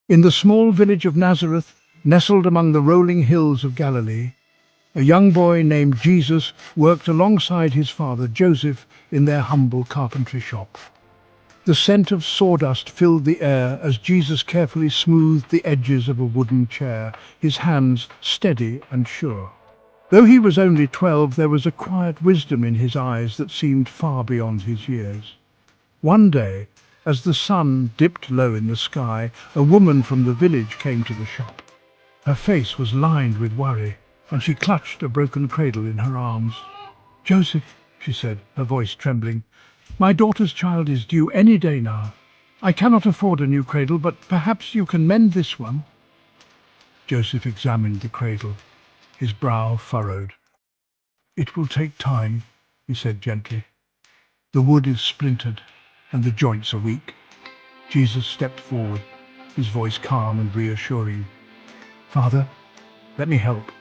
In the small village of Nazareth, nestled among the rolling hills of Galilee, a young boy named Jesus worked alongside his father Joseph in their humble carpentry shop. The scent of sawdust filled the air as Jesus carefully smoothed the edges of a wooden chair, his hands steady and sure. Though he was only 12, there was a quiet wisdom in his eyes that seemed far beyond his years. One day, as the sun dipped low in the sky, a woman from the village came to the shop. Her face was lined with worry, and she clutched a broken cradle in her arms. "Joseph," she said, her voice trembling, "my daughter's child is due any day now. I cannot afford a new cradle, but perhaps you can mend this one." Joseph examined the cradle, his brow furrowed. "It will take time," he said gently. "The wood is splintered, and the joints are weak." Jesus stepped forward, his voice calm and reassuring. "Father, let me help.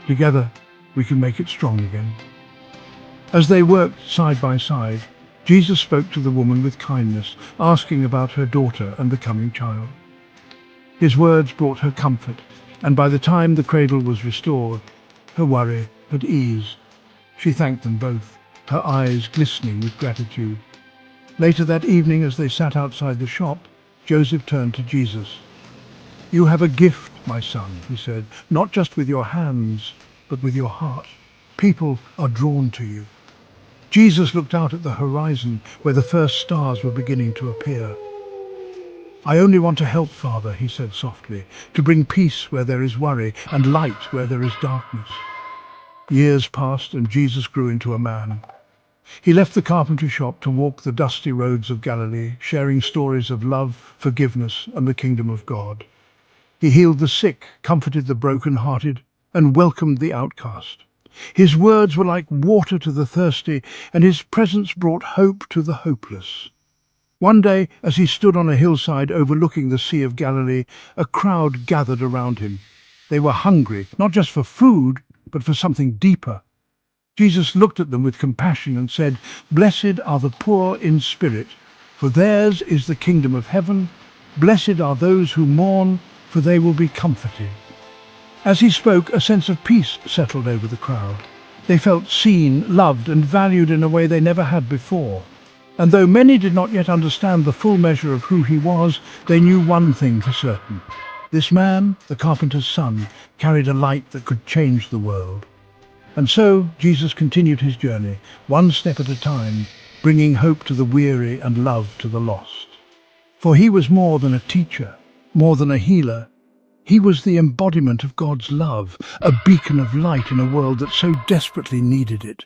Together, we can make it strong again." As they worked side by side, Jesus spoke to the woman with kindness, asking about her daughter and the coming child. His words brought her comfort, and by the time the cradle was restored, her worry had eased. She thanked them both, her eyes glistening with gratitude. Later that evening, as they sat outside the shop, Joseph turned to Jesus. "You have a gift, my son," he said, "not just with your hands, but with your heart. People are drawn to you." Jesus looked out at the horizon where the first stars were beginning to appear. "I only want to help, Father," he said softly, "to bring peace where there is worry and light where there is darkness." Years passed and Jesus grew into a man. He left the carpentry shop to walk the dusty roads of Galilee, sharing stories of love, forgiveness, and the kingdom of God. He healed the sick, comforted the broken-hearted, and welcomed the outcast. His words were like water to the thirsty, and his presence brought hope to the hopeless. One day, as he stood on a hillside overlooking the Sea of Galilee, a crowd gathered around him. They were hungry, not just for food, but for something deeper. Jesus looked at them with compassion and said, "Blessed are the poor in spirit, for theirs is the kingdom of heaven. Blessed are those who mourn, for they will be comforted." As he spoke, a sense of peace settled over the crowd. They felt seen, loved, and valued in a way they never had before. And though many did not yet understand the full measure of who he was, they knew one thing for certain. This man, the carpenter's son, carried a light that could change the world. And so Jesus continued his journey, one step at a time, bringing hope to the weary and love to the lost. For he was more than a teacher, more than a healer. He was the embodiment of God's love, a beacon of light in a world that so desperately needed it.